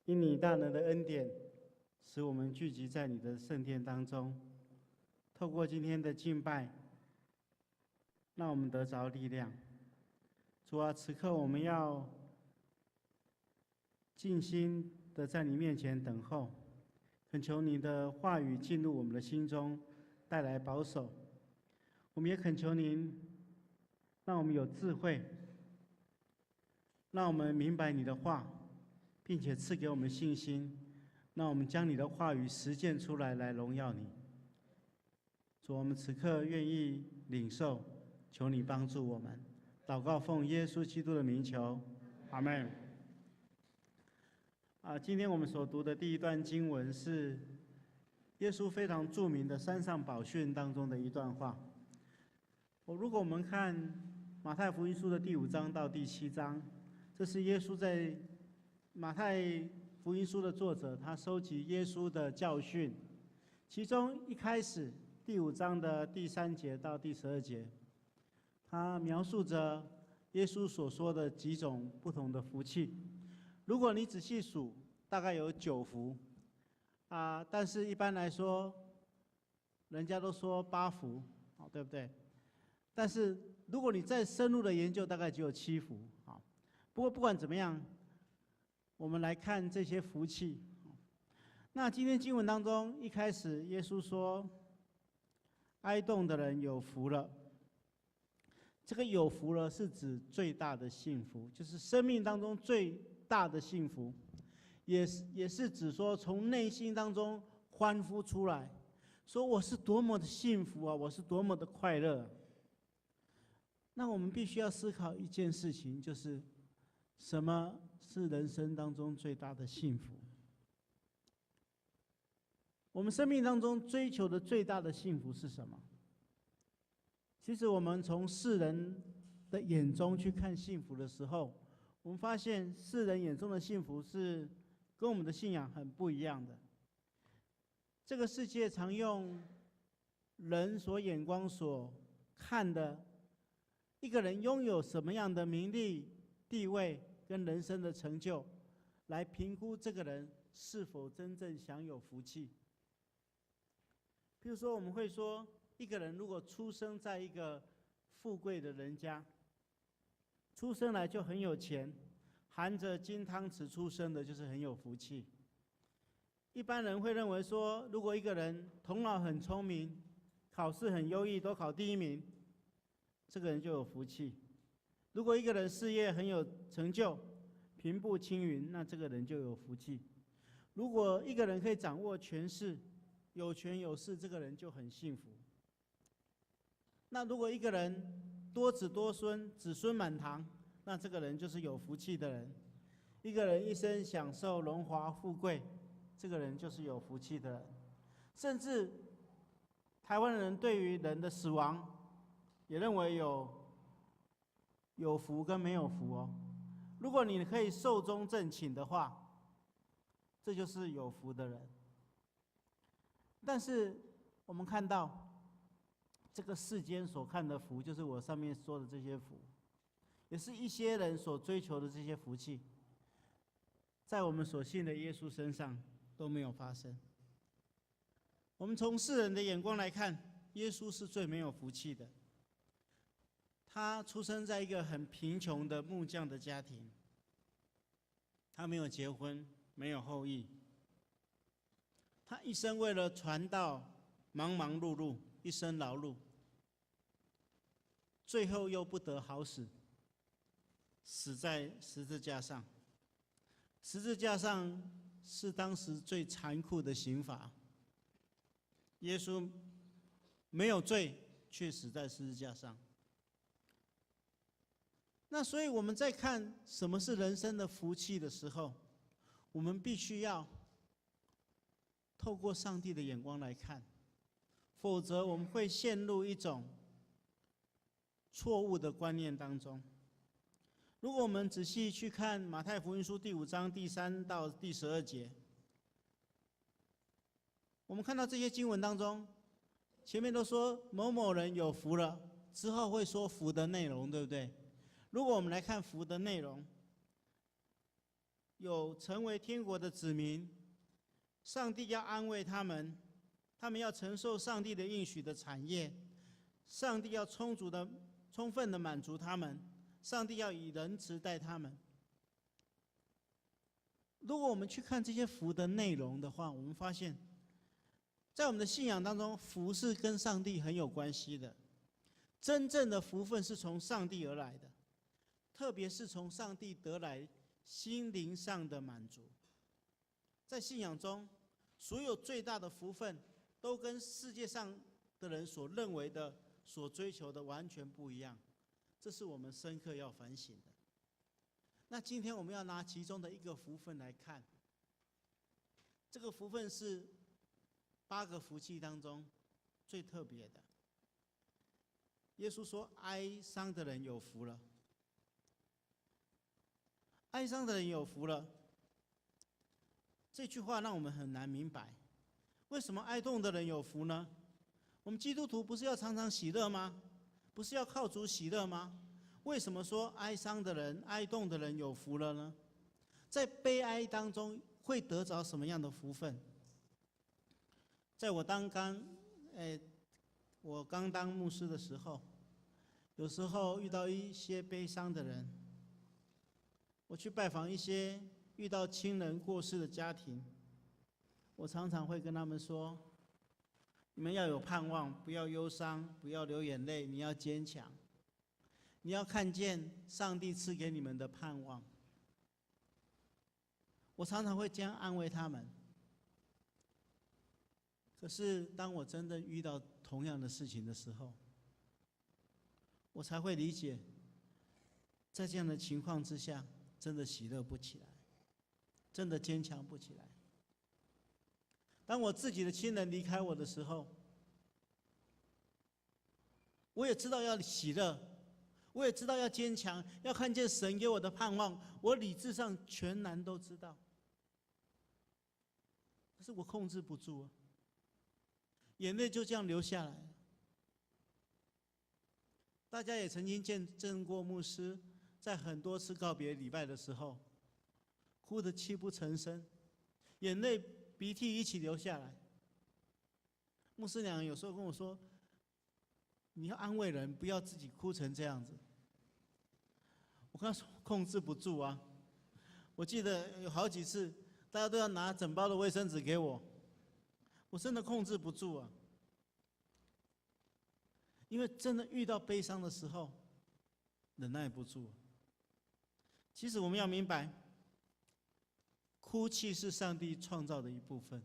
因你大能的恩典，使我们聚集在你的圣殿当中。透过今天的敬拜，让我们得着力量。主啊，此刻我们要静心的在你面前等候，恳求你的话语进入我们的心中，带来保守。我们也恳求您，让我们有智慧，让我们明白你的话，并且赐给我们信心，让我们将你的话语实践出来，来荣耀你。主，我们此刻愿意领受，求你帮助我们。祷告奉耶稣基督的名求，阿们。今天我们所读的第一段经文是耶稣非常著名的山上宝训当中的一段话。如果我们看马太福音书的第5章到第7章，这是耶稣在马太福音书的作者，他收集耶稣的教训，其中一开始第5章的第3节到第12节，他描述着耶稣所说的几种不同的福气。如果你仔细数，大概有9福，但是一般来说，人家都说8福，对不对？但是如果你再深入的研究，大概只有7福。不过不管怎么样，我们来看这些福气。那今天经文当中一开始，耶稣说：“哀恸的人有福了。”这个有福了是指最大的幸福，就是生命当中最大的幸福，也是指说从内心当中欢呼出来，说我是多么的幸福啊，我是多么的快乐。那我们必须要思考一件事情，就是什么是人生当中最大的幸福？我们生命当中追求的最大的幸福是什么？其实我们从世人的眼中去看幸福的时候，我们发现世人眼中的幸福是跟我们的信仰很不一样的。这个世界常用人所眼光所看的一个人拥有什么样的名利、地位跟人生的成就，来评估这个人是否真正享有福气。譬如说，我们会说，一个人如果出生在一个富贵的人家，出生来就很有钱，含着金汤匙出生的，就是很有福气。一般人会认为说，如果一个人头脑很聪明，考试很优异，都考第1名，这个人就有福气。如果一个人事业很有成就，平步青云，那这个人就有福气。如果一个人可以掌握权势，有权有势，这个人就很幸福。那如果一个人多子多孙，子孙满堂，那这个人就是有福气的人。一个人一生享受荣华富贵，这个人就是有福气的人。甚至台湾人对于人的死亡也认为有福跟没有福哦。如果你可以寿终正寝的话，这就是有福的人。但是我们看到这个世间所看的福，就是我上面说的这些福，也是一些人所追求的这些福气，在我们所信的耶稣身上都没有发生。我们从世人的眼光来看，耶稣是最没有福气的。他出生在一个很贫穷的木匠的家庭，他没有结婚，没有后裔。他一生为了传道忙忙碌碌，一生劳碌，最后又不得好死，死在十字架上。十字架上是当时最残酷的刑罚。耶稣没有罪，却死在十字架上。那所以我们在看什么是人生的福气的时候，我们必须要透过上帝的眼光来看，否则我们会陷入一种错误的观念当中。如果我们仔细去看马太福音书第5章第3到第12节，我们看到这些经文当中，前面都说某某人有福了，之后会说福的内容，对不对？如果我们来看福的内容，有成为天国的子民，上帝要安慰他们，他们要承受上帝的应许的产业，上帝要充分的满足他们，上帝要以仁慈待他们。如果我们去看这些福的内容的话，我们发现，在我们的信仰当中，福是跟上帝很有关系的。真正的福分是从上帝而来的，特别是从上帝得来心灵上的满足。在信仰中，所有最大的福分都跟世界上的人所认为的、所追求的完全不一样，这是我们深刻要反省的。那今天我们要拿其中的一个福分来看，这个福分是8个福气当中最特别的。耶稣说：“哀伤的人有福了。”哀伤的人有福了，这句话让我们很难明白，为什么哀痛的人有福呢？我们基督徒不是要常常喜乐吗？不是要靠主喜乐吗？为什么说哀伤的人、哀痛的人有福了呢？在悲哀当中会得着什么样的福分？在我刚当牧师的时候，有时候遇到一些悲伤的人，我去拜访一些遇到亲人过世的家庭，我常常会跟他们说：你们要有盼望，不要忧伤，不要流眼泪，你要坚强。你要看见上帝赐给你们的盼望。我常常会这样安慰他们。可是当我真正遇到同样的事情的时候，我才会理解，在这样的情况之下，真的喜乐不起来，真的坚强不起来。当我自己的亲人离开我的时候，我也知道要喜乐，我也知道要坚强，要看见神给我的盼望，我理智上全然都知道，可是我控制不住啊，眼泪就这样流下来。大家也曾经见证过牧师在很多次告别礼拜的时候，哭得泣不成声，眼泪鼻涕一起流下来。牧师娘有时候跟我说：“你要安慰人，不要自己哭成这样子。”我跟他说：“控制不住啊！”我记得有好几次，大家都要拿整包的卫生纸给我，我真的控制不住啊！因为真的遇到悲伤的时候，忍耐不住。其实我们要明白，哭泣是上帝创造的一部分，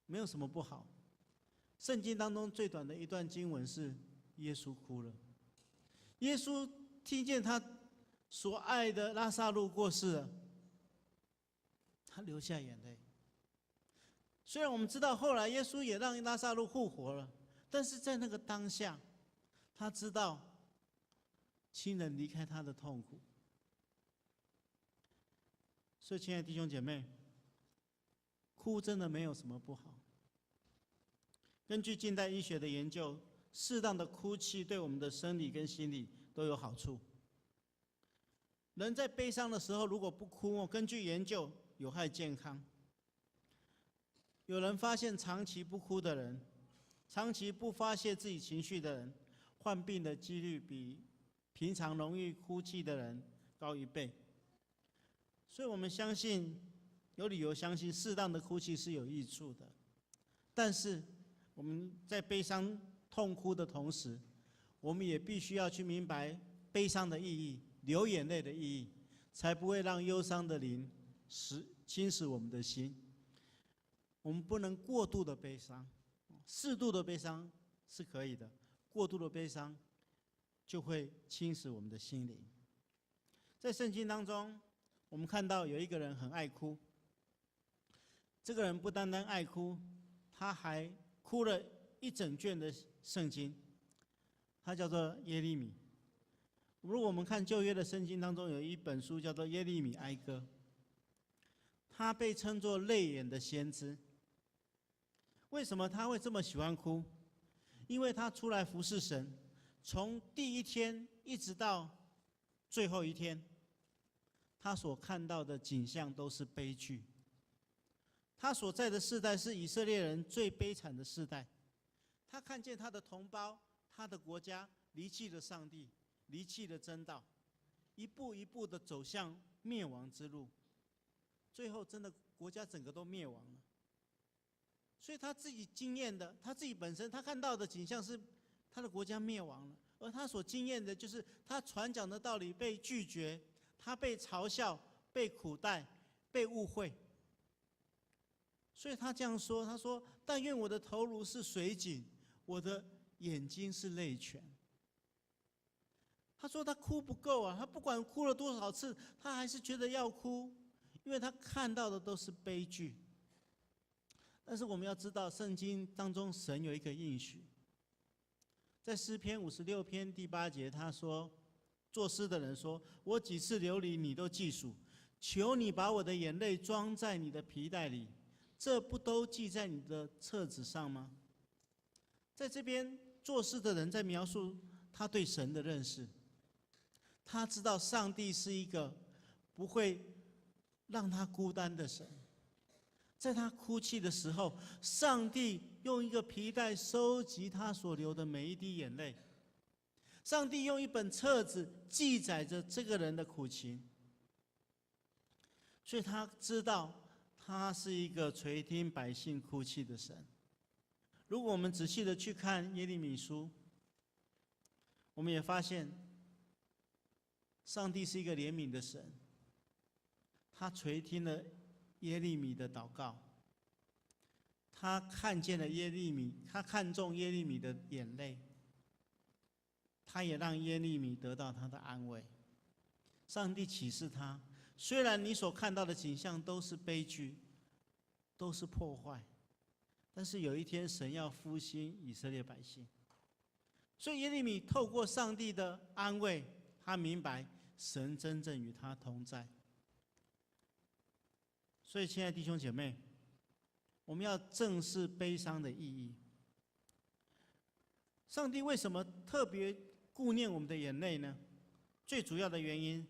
没有什么不好。圣经当中最短的一段经文是耶稣哭了。耶稣听见他所爱的拉撒路过世了，他流下眼泪。虽然我们知道后来耶稣也让拉撒路复活了，但是在那个当下，他知道亲人离开他的痛苦。所以，亲爱的弟兄姐妹，哭真的没有什么不好。根据近代医学的研究，适当的哭泣对我们的生理跟心理都有好处。人在悲伤的时候，如果不哭，根据研究有害健康。有人发现，长期不哭的人，长期不发泄自己情绪的人，患病的几率比平常容易哭泣的人高1倍。所以我们相信，有理由相信适当的哭泣是有益处的。但是我们在悲伤痛哭的同时，我们也必须要去明白悲伤的意义，流眼泪的意义，才不会让忧伤的灵侵蚀我们的心。我们不能过度的悲伤，适度的悲伤是可以的，过度的悲伤就会侵蚀我们的心灵。在圣经当中，我们看到有一个人很爱哭，这个人不单单爱哭，他还哭了一整卷的圣经，他叫做耶利米。如果我们看旧约的圣经当中，有一本书叫做《耶利米哀歌》，他被称作泪眼的先知。为什么他会这么喜欢哭？因为他出来服侍神，从第一天一直到最后一天，他所看到的景象都是悲剧。他所在的世代是以色列人最悲惨的世代。他看见他的同胞、他的国家离弃了上帝，离弃了真道，一步一步的走向灭亡之路。最后，真的国家整个都灭亡了。所以他自己经验的，他自己本身他看到的景象是他的国家灭亡了，而他所经验的就是他传讲的道理被拒绝，他被嘲笑、被苦待、被误会。所以他这样说，他说：“但愿我的头颅是水井，我的眼睛是泪泉。”他说他哭不够啊，他不管哭了多少次，他还是觉得要哭，因为他看到的都是悲剧。但是我们要知道，圣经当中神有一个应许，在诗篇56篇第8节，他说：“作诗的人说，我几次流离，你都记数，求你把我的眼泪装在你的皮带里，这不都记在你的册子上吗？”在这边，作诗的人在描述他对神的认识，他知道上帝是一个不会让他孤单的神。在他哭泣的时候，上帝用一个皮带收集他所流的每一滴眼泪。上帝用一本册子记载着这个人的苦情，所以他知道他是一个垂听百姓哭泣的神。如果我们仔细的去看耶利米书，我们也发现，上帝是一个怜悯的神，他垂听了耶利米的祷告，他看见了耶利米，他看中耶利米的眼泪，他也让耶利米得到他的安慰。上帝启示他，虽然你所看到的景象都是悲剧，都是破坏，但是有一天神要复兴以色列百姓。所以耶利米透过上帝的安慰，他明白神真正与他同在。所以，亲爱的弟兄姐妹，我们要正视悲伤的意义。上帝为什么特别顾念我们的眼泪呢？最主要的原因，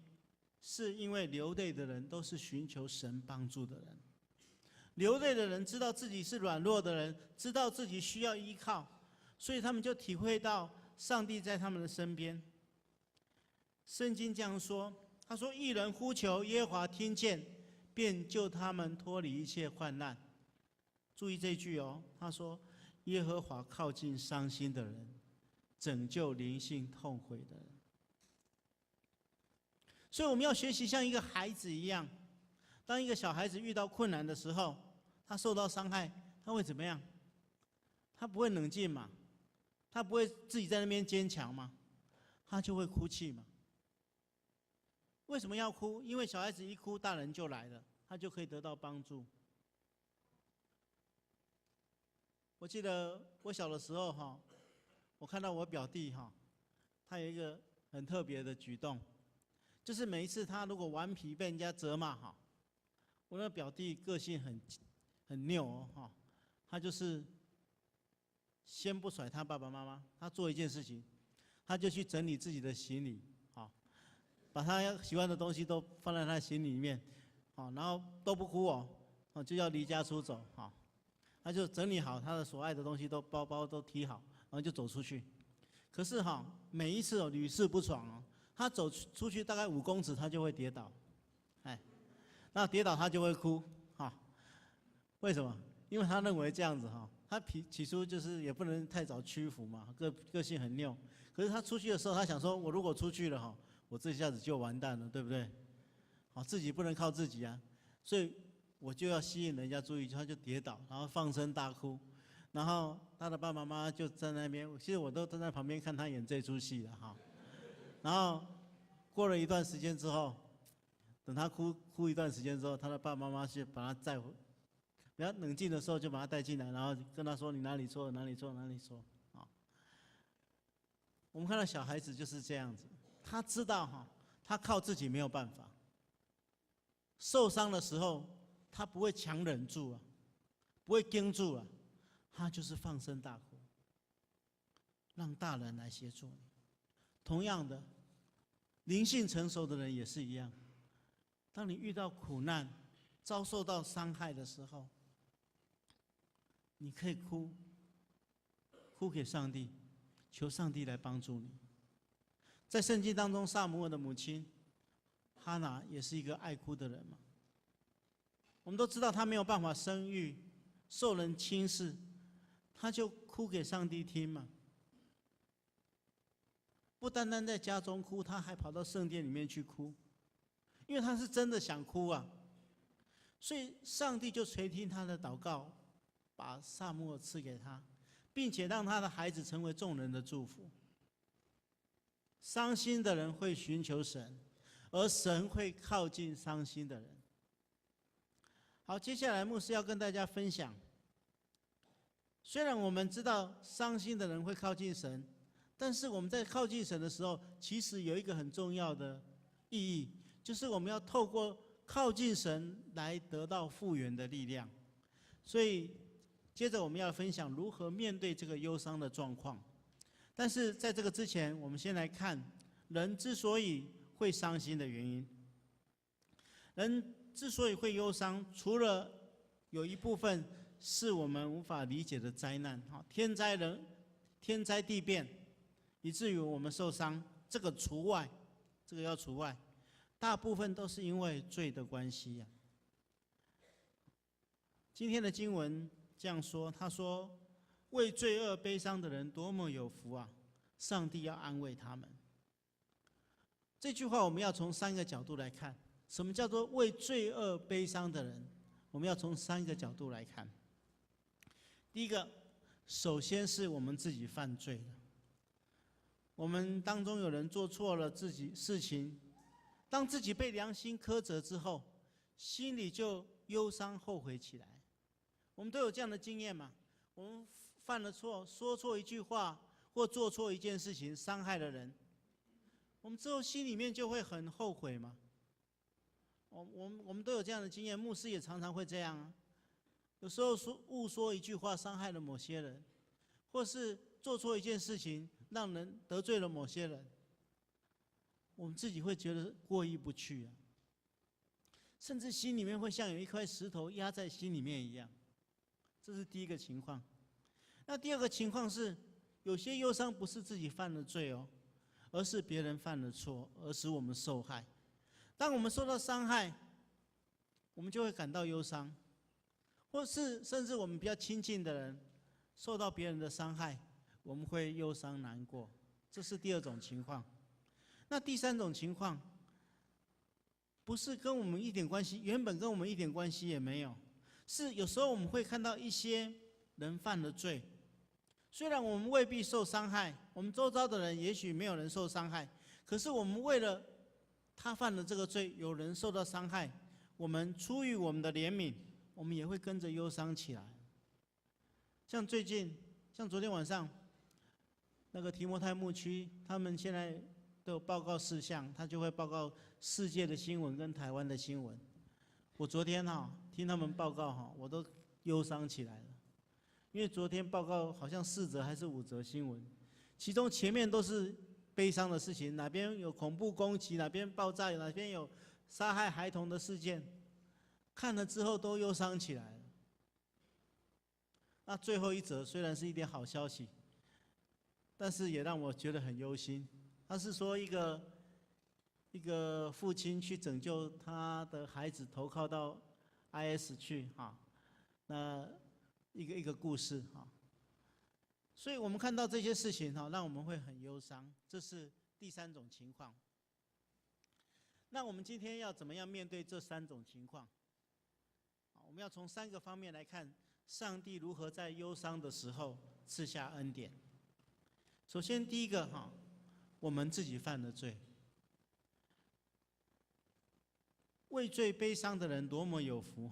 是因为流泪的人都是寻求神帮助的人。流泪的人知道自己是软弱的人，知道自己需要依靠，所以他们就体会到上帝在他们的身边。圣经这样说，他说：“义人呼求，耶和华听见，便救他们脱离一切患难。”注意这句哦，他说：“耶和华靠近伤心的人，拯救灵性痛悔的人。”所以我们要学习像一个孩子一样，当一个小孩子遇到困难的时候，他受到伤害，他会怎么样？他不会冷静嘛？他不会自己在那边坚强嘛？他就会哭泣嘛？为什么要哭？因为小孩子一哭，大人就来了，他就可以得到帮助。我记得我小的时候哈，我看到我表弟哈，他有一个很特别的举动，就是每一次他如果顽皮被人家责骂哈，我那表弟个性很拗哦哈，他就是先不甩他爸爸妈妈，他做一件事情，他就去整理自己的行李，好，把他喜欢的东西都放在他的行李里面，好，然后都不哭哦，就要离家出走，好。他就整理好他的所爱的东西，包包都提好，然后就走出去。可是哈，每一次哦屡试不爽哦，他走出去大概5公尺，他就会跌倒，哎，那跌倒他就会哭，哈，为什么？因为他认为这样子哈，他起初就是也不能太早屈服嘛，个性很拗。可是他出去的时候，他想说，我如果出去了哈，我这下子就完蛋了，对不对？好，自己不能靠自己啊，所以我就要吸引人家注意，他就跌倒，然后放声大哭，然后他的爸爸妈妈就在那边，其实我都站在旁边看他演这出戏了哈。然后过了一段时间之后，等他哭一段时间之后，他的爸爸妈妈是把他载回，比较冷静的时候就把他带进来，然后跟他说：“你哪里错，哪里错，哪里错。”啊，我们看到小孩子就是这样子，他知道哈，他靠自己没有办法，受伤的时候。他不会强忍住啊，不会盯住啊，他就是放声大哭，让大人来协助你。同样的，灵性成熟的人也是一样，当你遇到苦难、遭受到伤害的时候，你可以哭，哭给上帝，求上帝来帮助你。在圣经当中，撒母耳的母亲哈拿也是一个爱哭的人嘛。我们都知道她没有办法生育，受人轻视，她就哭给上帝听嘛。不单单在家中哭，她还跑到圣殿里面去哭，因为她是真的想哭啊。所以上帝就垂听她的祷告，把撒母耳赐给她，并且让她的孩子成为众人的祝福。伤心的人会寻求神，而神会靠近伤心的人。好，接下来牧师要跟大家分享，虽然我们知道伤心的人会靠近神，但是我们在靠近神的时候，其实有一个很重要的意义，就是我们要透过靠近神来得到复原的力量。所以接着我们要分享如何面对这个忧伤的状况。但是在这个之前，我们先来看人之所以会伤心的原因。人之所以会忧伤，除了有一部分是我们无法理解的灾难，天灾地变，以至于我们受伤，这个除外，这个要除外。大部分都是因为罪的关系呀。今天的经文这样说，他说：“为罪恶悲伤的人多么有福啊！上帝要安慰他们。”这句话我们要从3个角度来看。什么叫做为罪恶悲伤的人？我们要从3个角度来看。第一个，首先是我们自己犯罪了。我们当中有人做错了自己事情，当自己被良心苛责之后，心里就忧伤后悔起来。我们都有这样的经验嘛？我们犯了错，说错一句话，或做错一件事情，伤害了人，我们之后心里面就会很后悔嘛。我们都有这样的经验，牧师也常常会这样啊。有时候误说一句话，伤害了某些人，或是做错一件事情，让人得罪了某些人，我们自己会觉得过意不去啊，甚至心里面会像有一块石头压在心里面一样。这是第一个情况。那第二个情况是，有些忧伤不是自己犯了罪哦，而是别人犯了错，而使我们受害。当我们受到伤害，我们就会感到忧伤，或是甚至我们比较亲近的人受到别人的伤害，我们会忧伤难过。这是第二种情况。那第三种情况，不是跟我们一点关系，原本跟我们一点关系也没有，是有时候我们会看到一些人犯了罪，虽然我们未必受伤害，我们周遭的人也许没有人受伤害，可是我们为了他犯了这个罪，有人受到伤害，我们出于我们的怜悯，我们也会跟着忧伤起来。像昨天晚上，那个提摩太牧区，他们现在都有报告事项，他就会报告世界的新闻跟台湾的新闻。我昨天听他们报告我都忧伤起来了，因为昨天报告好像4则还是5则新闻，其中前面都是悲伤的事情，哪边有恐怖攻击，哪边爆炸，哪边有杀害孩童的事件，看了之后都忧伤起来了。那最后1则虽然是一点好消息，但是也让我觉得很忧心。他是说一个父亲去拯救他的孩子投靠到 IS 去那一个故事所以我们看到这些事情让我们会很忧伤，这是第3种情况。那我们今天要怎么样面对这3种情况？我们要从3个方面来看，上帝如何在忧伤的时候赐下恩典。首先第一个我们自己犯了罪。为罪悲伤的人多么有福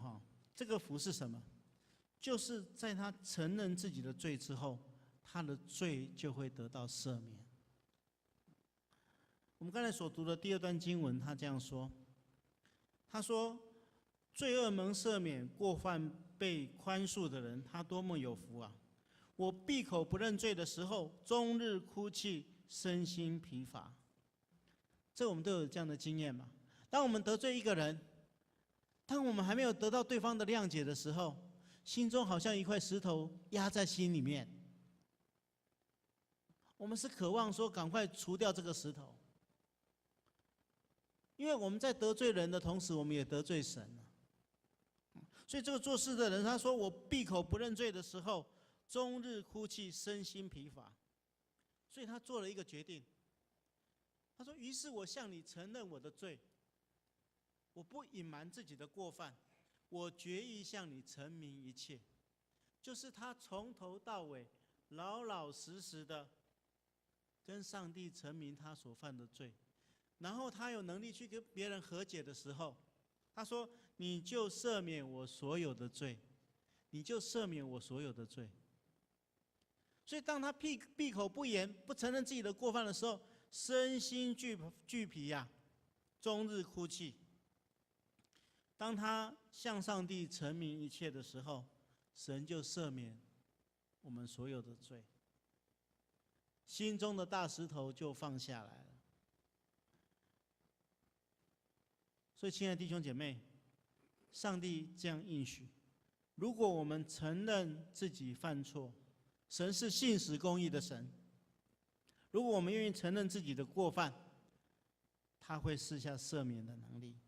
这个福是什么？就是在他承认自己的罪之后，他的罪就会得到赦免。我们刚才所读的第2段经文，他这样说：他说，罪恶蒙赦免，过犯被宽恕的人，他多么有福啊！我闭口不认罪的时候，终日哭泣，身心疲乏。这我们都有这样的经验嘛？当我们得罪一个人，当我们还没有得到对方的谅解的时候，心中好像一块石头压在心里面。我们是渴望说赶快除掉这个石头，因为我们在得罪人的同时，我们也得罪神了。所以这个做事的人他说：“我闭口不认罪的时候，终日哭泣，身心疲乏。”所以他做了一个决定。他说：“于是我向你承认我的罪，我不隐瞒自己的过犯，我决意向你陈明一切。”就是他从头到尾老老实实的跟上帝陈明他所犯的罪，然后他有能力去跟别人和解的时候，他说：“你就赦免我所有的罪，你就赦免我所有的罪。”所以当他闭口不言，不承认自己的过犯的时候，身心俱疲呀，终日哭泣。当他向上帝陈明一切的时候，神就赦免我们所有的罪，心中的大石头就放下来了。所以，亲爱的弟兄姐妹，上帝这样应许：如果我们承认自己犯错，神是信实公义的神。如果我们愿意承认自己的过犯，他会赐下赦免的能力。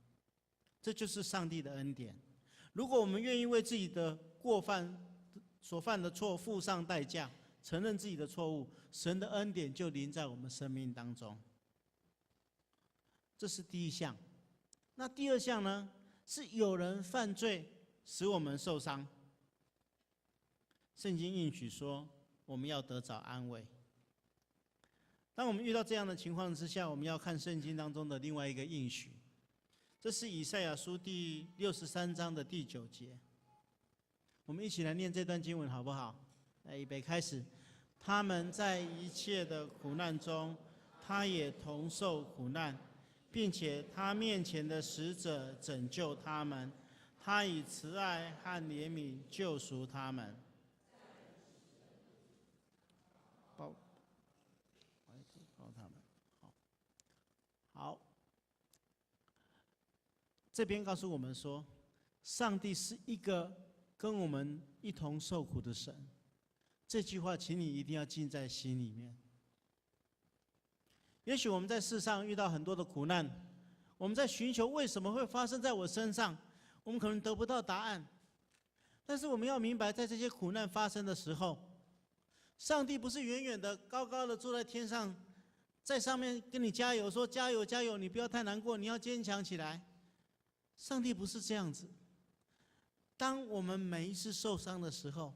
这就是上帝的恩典。如果我们愿意为自己的过犯所犯的错付上代价，承认自己的错误，神的恩典就临在我们生命当中。这是第一项。那第二项呢？是有人犯罪使我们受伤。圣经应许说，我们要得着安慰。当我们遇到这样的情况之下，我们要看圣经当中的另外一个应许。这是以赛亚书第63章的第9节。我们一起来念这段经文好不好？来，预备开始。他们在一切的苦难中，他也同受苦难，并且他面前的使者拯救他们，他以慈爱和怜悯救赎他们。抱他们。好，这边告诉我们说，上帝是一个跟我们一同受苦的神。这句话，请你一定要记在心里面。也许我们在世上遇到很多的苦难，我们在寻求为什么会发生在我身上，我们可能得不到答案。但是我们要明白，在这些苦难发生的时候，上帝不是远远的、高高的坐在天上，在上面跟你加油，说加油加油，你不要太难过，你要坚强起来。上帝不是这样子。当我们每一次受伤的时候，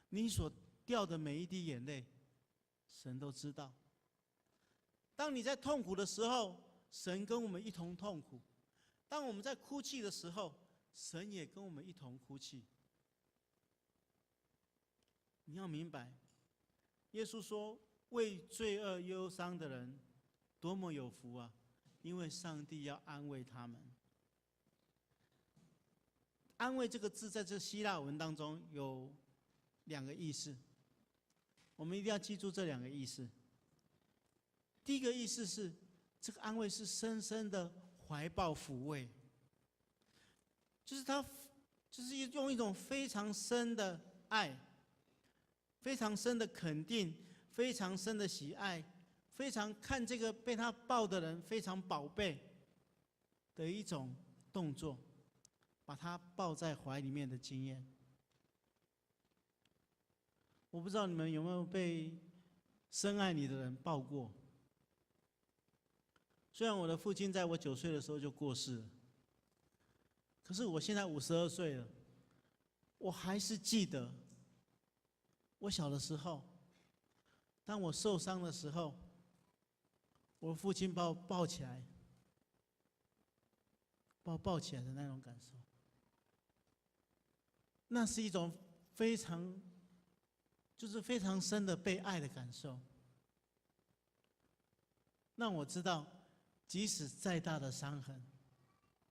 你所掉的每一滴眼泪，神都知道。当你在痛苦的时候，神跟我们一同痛苦；当我们在哭泣的时候，神也跟我们一同哭泣。你要明白，耶稣说：“为罪恶忧伤的人，多么有福啊！因为上帝要安慰他们。”安慰这个字在这希腊文当中有2个意思，我们一定要记住这2个意思。第一个意思是，这个安慰是深深的怀抱抚慰，就是用一种非常深的爱、非常深的肯定、非常深的喜爱、非常看这个被他抱的人非常宝贝的一种动作，把他抱在怀里面的经验。我不知道你们有没有被深爱你的人抱过。虽然我的父亲在我9岁的时候就过世了，可是我现在52岁了，我还是记得我小的时候，当我受伤的时候，我父亲把我抱起来，把我抱起来的那种感受，那是一种非常深的被爱的感受，让我知道，即使再大的伤痕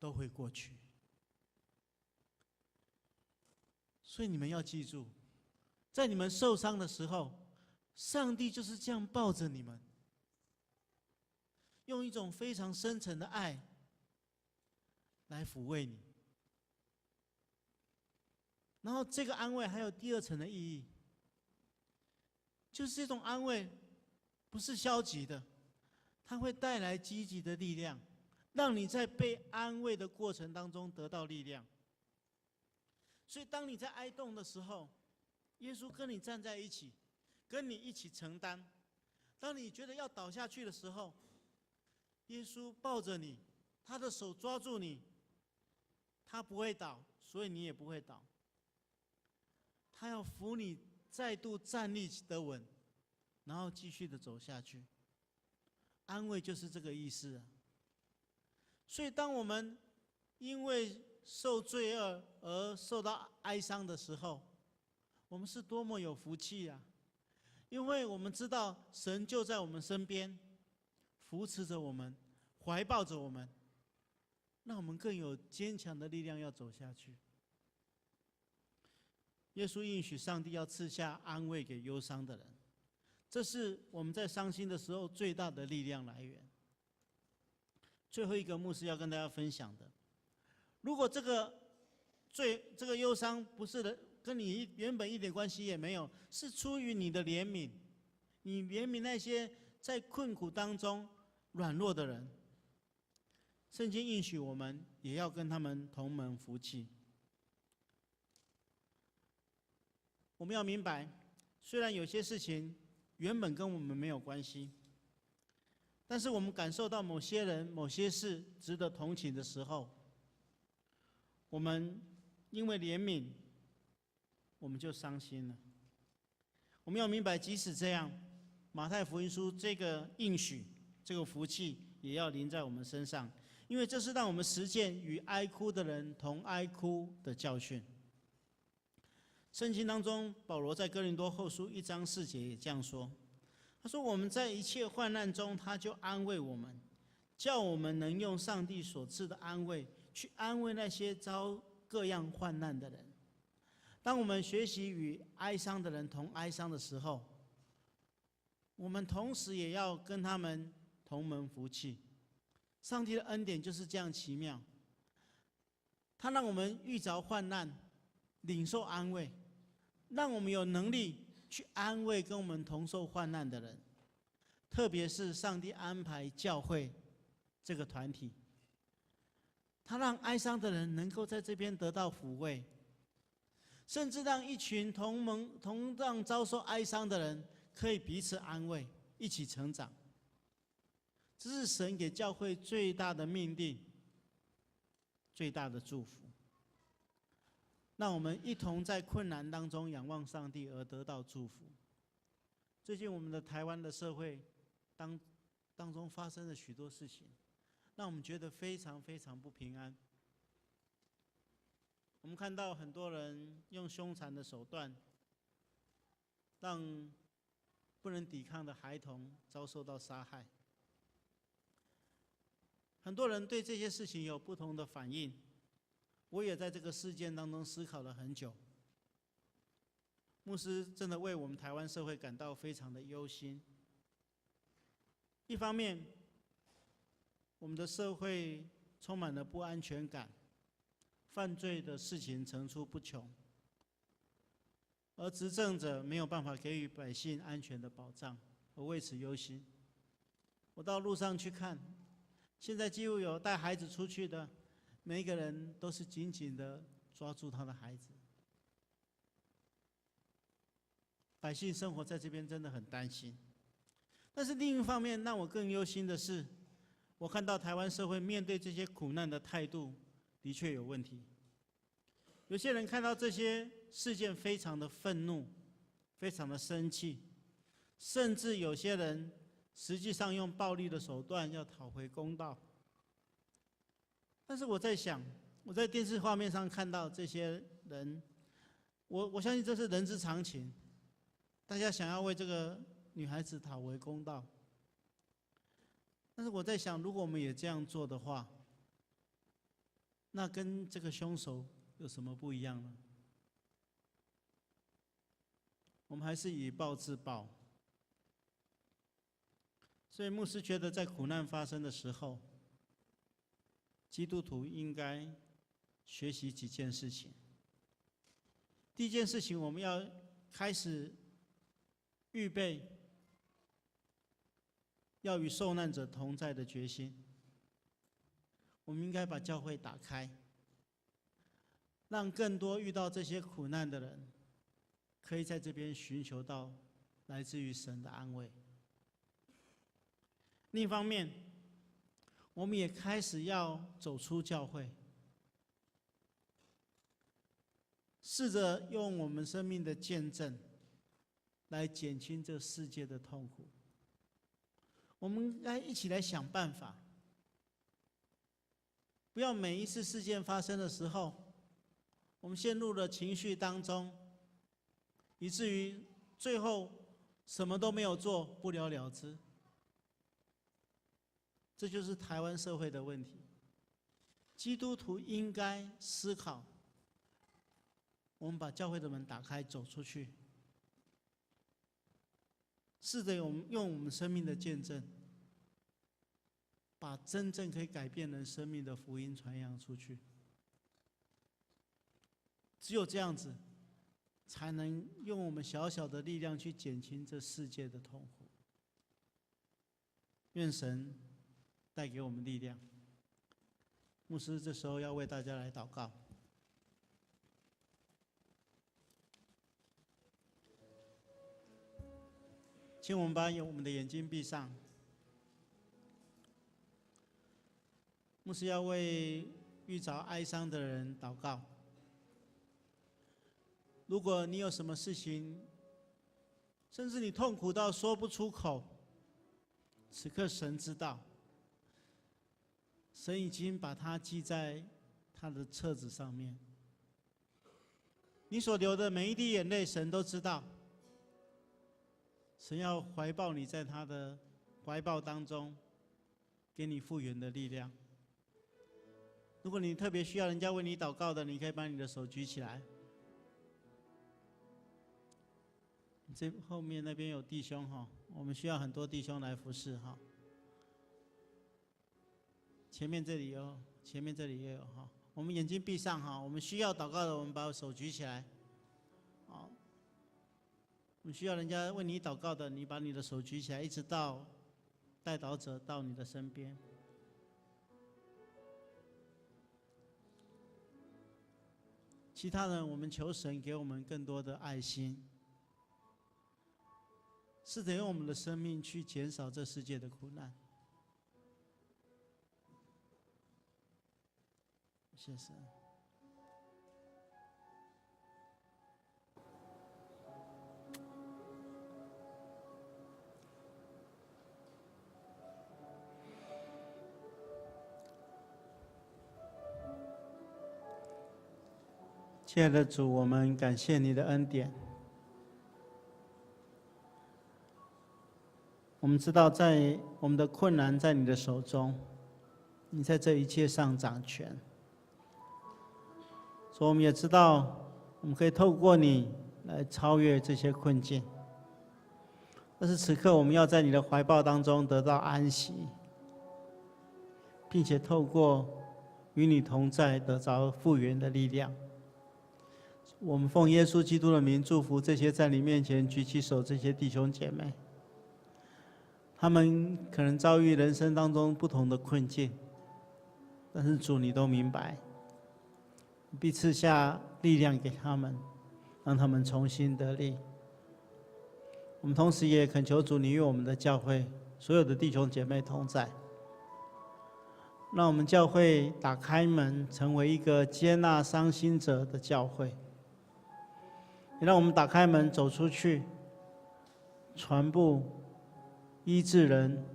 都会过去。所以你们要记住，在你们受伤的时候，上帝就是这样抱着你们，用一种非常深沉的爱来抚慰你。然后这个安慰还有第二层的意义，就是这种安慰不是消极的，它会带来积极的力量，让你在被安慰的过程当中得到力量。所以当你在哀痛的时候，耶稣跟你站在一起，跟你一起承担。当你觉得要倒下去的时候，耶稣抱着你，他的手抓住你，他不会倒，所以你也不会倒。他要扶你再度站立得稳，然后继续的走下去。安慰就是这个意思啊。所以当我们因为受罪恶而受到哀伤的时候，我们是多么有福气啊！因为我们知道神就在我们身边，扶持着我们，怀抱着我们，让我们更有坚强的力量要走下去。耶稣应许上帝要赐下安慰给忧伤的人，这是我们在伤心的时候最大的力量来源。最后一个牧师要跟大家分享的，如果这个忧伤不是的，跟你原本一点关系也没有，是出于你的怜悯，你怜悯那些在困苦当中软弱的人，圣经应许我们也要跟他们同门福气。我们要明白，虽然有些事情原本跟我们没有关系，但是我们感受到某些人、某些事值得同情的时候，我们因为怜悯，我们就伤心了。我们要明白，即使这样，马太福音书这个应许、这个福气也要临在我们身上，因为这是让我们实践与哀哭的人同哀哭的教训。圣经当中，保罗在哥林多后书1章4节也这样说，他说：“我们在一切患难中，他就安慰我们，叫我们能用上帝所赐的安慰，去安慰那些遭各样患难的人。”当我们学习与哀伤的人同哀伤的时候，我们同时也要跟他们同门福气。上帝的恩典就是这样奇妙，他让我们遇着患难，领受安慰，让我们有能力去安慰跟我们同受患难的人。特别是上帝安排教会这个团体，他让哀伤的人能够在这边得到抚慰，甚至让一群同样遭受哀伤的人可以彼此安慰，一起成长。这是神给教会最大的命令，最大的祝福。让我们一同在困难当中仰望上帝而得到祝福。最近我们的台湾的社会当中发生了许多事情，让我们觉得非常非常不平安。我们看到很多人用凶残的手段，让不能抵抗的孩童遭受到杀害。很多人对这些事情有不同的反应，我也在这个事件当中思考了很久。牧师真的为我们台湾社会感到非常的忧心。一方面，我们的社会充满了不安全感，犯罪的事情层出不穷，而执政者没有办法给予百姓安全的保障，我为此忧心。我到路上去看，现在几乎有带孩子出去的，每一个人都是紧紧的抓住他的孩子。百姓生活在这边真的很担心。但是另一方面，让我更忧心的是，我看到台湾社会面对这些苦难的态度的确有问题。有些人看到这些事件非常的愤怒，非常的生气，甚至有些人实际上用暴力的手段要讨回公道。但是我在想，我在电视画面上看到这些人，我相信这是人之常情，大家想要为这个女孩子讨回公道。但是我在想，如果我们也这样做的话，那跟这个凶手有什么不一样呢？我们还是以暴制暴。所以牧师觉得，在苦难发生的时候，基督徒应该学习几件事情。第一件事情，我们要开始预备要与受难者同在的决心。我们应该把教会打开，让更多遇到这些苦难的人，可以在这边寻求到来自于神的安慰。另一方面，我们也开始要走出教会，试着用我们生命的见证来减轻这世界的痛苦。我们应该一起来想办法，不要每一次事件发生的时候，我们陷入了情绪当中，以至于最后什么都没有做，不了了之。这就是台湾社会的问题。基督徒应该思考，我们把教会的门打开，走出去，试着用我们生命的见证，把真正可以改变人生命的福音传扬出去。只有这样子，才能用我们小小的力量去减轻这世界的痛苦。愿神带给我们力量。牧师这时候要为大家来祷告。请我们把我们的眼睛闭上。牧师要为遇着哀伤的人祷告。如果你有什么事情，甚至你痛苦到说不出口，此刻神知道，神已经把它记在他的册子上面。你所流的每一滴眼泪，神都知道。神要怀抱你，在他的怀抱当中，给你复原的力量。如果你特别需要人家为你祷告的，你可以把你的手举起来。这后面那边有弟兄哈，我们需要很多弟兄来服侍哈。前面这里有，前面这里也有哈。我们眼睛闭上哈，我们需要祷告的，我们把手举起来。好，我们需要人家为你祷告的，你把你的手举起来，一直到代祷者到你的身边。其他人，我们求神给我们更多的爱心，试着用我们的生命去减少这世界的苦难。谢谢。亲爱的主，我们感谢你的恩典。我们知道，在我们的困难在你的手中，你在这一切上掌权。所以我们也知道，我们可以透过你来超越这些困境。但是此刻，我们要在你的怀抱当中得到安息，并且透过与你同在得着复原的力量。我们奉耶稣基督的名祝福这些在你面前举起手这些弟兄姐妹，他们可能遭遇人生当中不同的困境，但是主你都明白，必赐下力量给他们，让他们重新得力。我们同时也恳求主，你与我们的教会所有的弟兄姐妹同在，让我们教会打开门，成为一个接纳伤心者的教会。也让我们打开门走出去，传播医治人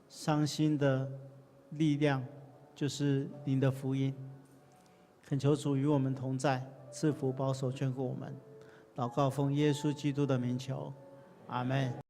伤心的力量，就是您的福音。恳求主与我们同在，赐福保守眷顾我们。祷告奉耶稣基督的名求，阿们。